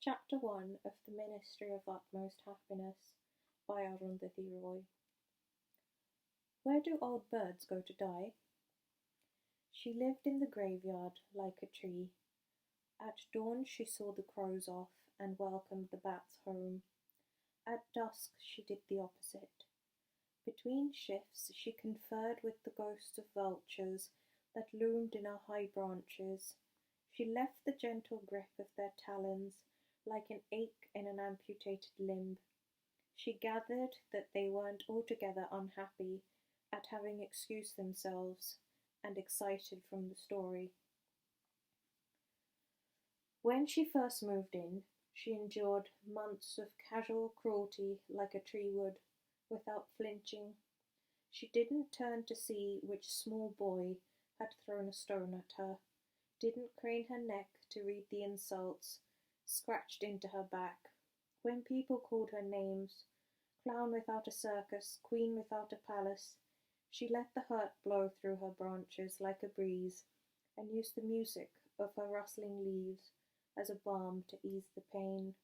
Chapter 1 of The Ministry of Utmost Happiness by Arundhati Roy. Where do old birds go to die? She lived in the graveyard like a tree. At dawn she saw the crows off and welcomed the bats home. At dusk she did the opposite. Between shifts she conferred with the ghosts of vultures that loomed in her high branches. She left the gentle grip of their talons like an ache in an amputated limb. She gathered that they weren't altogether unhappy at having excused themselves and excited from the story. When she first moved in, she endured months of casual cruelty like a tree would, without flinching. She didn't turn to see which small boy had thrown a stone at her, didn't crane her neck to read the insults scratched into her back. When people called her names, clown without a circus, queen without a palace, she let the hurt blow through her branches like a breeze and used the music of her rustling leaves as a balm to ease the pain.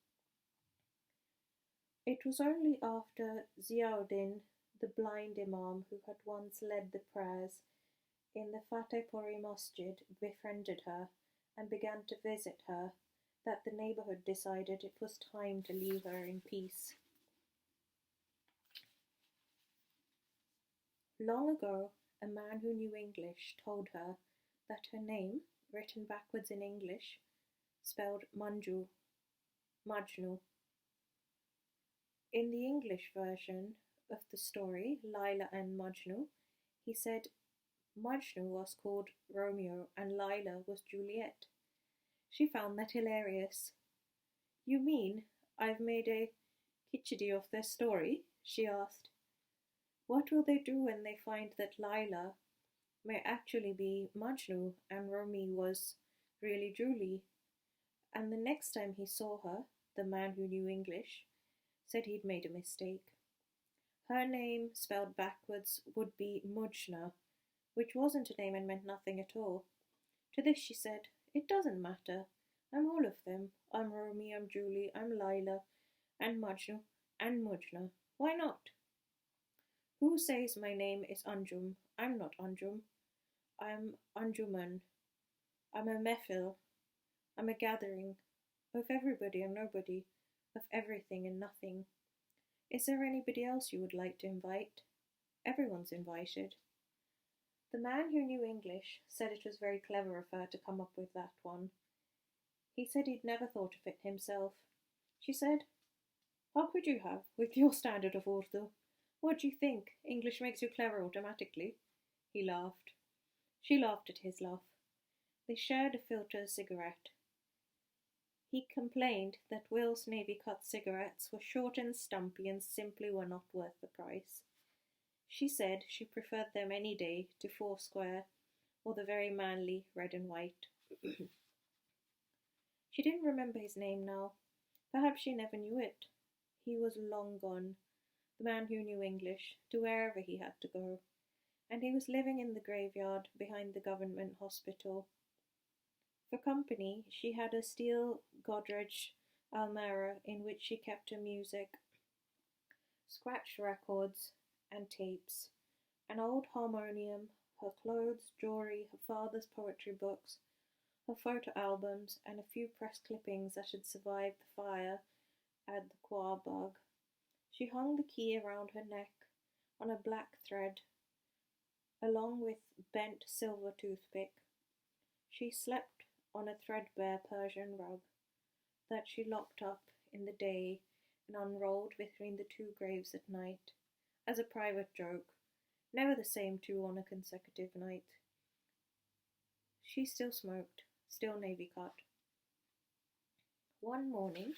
It was only after Ziauddin, the blind imam who had once led the prayers in the Fatehpuri Masjid, befriended her and began to visit her, that the neighbourhood decided it was time to leave her in peace. Long ago, a man who knew English told her that her name, written backwards in English, spelled Majnu. In the English version of the story, Laila and Majnu, he said Majnu was called Romeo and Laila was Juliet. She found that hilarious. "You mean I've made a khichdi of their story?" she asked. "What will they do when they find that Laila may actually be Majnu and Romy was really Julie?" And the next time he saw her, the man who knew English said he'd made a mistake. Her name, spelled backwards, would be Mujna, which wasn't a name and meant nothing at all. To this she said, "It doesn't matter. I'm all of them. I'm Romy, I'm Julie, I'm Laila, and Majnu, and Mujna. Why not? Who says my name is Anjum? I'm not Anjum. I'm Anjuman. I'm a mehfil. I'm a gathering of everybody and nobody, of everything and nothing. Is there anybody else you would like to invite? Everyone's invited." The man who knew English said it was very clever of her to come up with that one. He said he'd never thought of it himself. She said, "How could you have, with your standard of Urdu? What do you think? English makes you clever automatically." He laughed. She laughed at his laugh. They shared a filter cigarette. He complained that Will's Navy-cut cigarettes were short and stumpy and simply were not worth the price. She said she preferred them any day to Foursquare or the very manly red and white. She didn't remember his name now. Perhaps she never knew it. He was long gone, the man who knew English, to wherever he had to go, and he was living in the graveyard behind the government hospital. For company, she had a steel Godrej almirah in which she kept her music, scratched records and tapes, an old harmonium, her clothes, jewellery, her father's poetry books, her photo albums, and a few press clippings that had survived the fire at the Quarbug. She hung the key around her neck on a black thread, along with bent silver toothpick. She slept on a threadbare Persian rug that she locked up in the day and unrolled between the two graves at night, as a private joke, never the same two on a consecutive night. She still smoked, still navy-cut. One morning,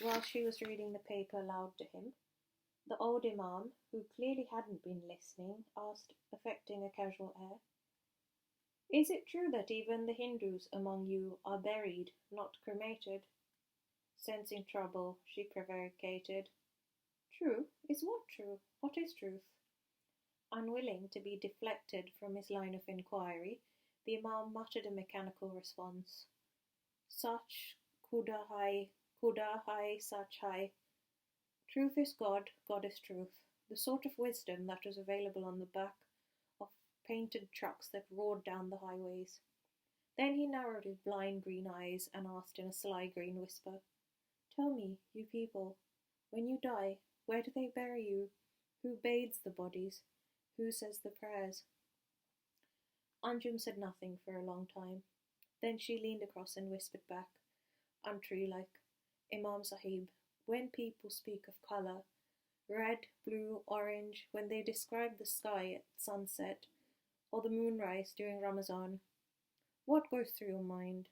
while she was reading the paper aloud to him, the old imam, who clearly hadn't been listening, asked, affecting a casual air, "Is it true that even the Hindus among you are buried, not cremated?" Sensing trouble, she prevaricated. "True? Is what true? What is truth?" Unwilling to be deflected from his line of inquiry, the imam muttered a mechanical response. "Such Khuda hai Kuda hai sach hai. Truth is God, God is truth. The sort of wisdom that was available on the back of painted trucks that roared down the highways. Then he narrowed his blind green eyes and asked in a sly green whisper, "Tell me, you people, when you die, where do they bury you? Who bathes the bodies? Who says the prayers?" Anjum said nothing for a long time. Then she leaned across and whispered back, untree-like, "Imam Sahib, when people speak of colour, red, blue, orange, when they describe the sky at sunset, or the moonrise during Ramazan, what goes through your mind?"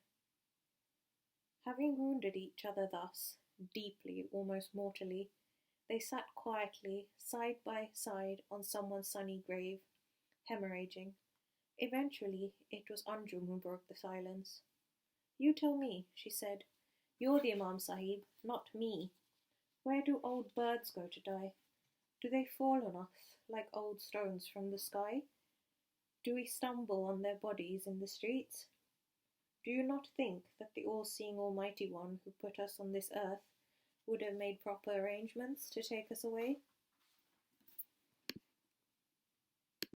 Having wounded each other thus, deeply, almost mortally, they sat quietly, side by side, on someone's sunny grave, hemorrhaging. Eventually, it was Anjum who broke the silence. "You tell me," she said. "You're the Imam Sahib, not me. Where do old birds go to die? Do they fall on us like old stones from the sky? Do we stumble on their bodies in the streets? Do you not think that the all-seeing Almighty One who put us on this earth would have made proper arrangements to take us away?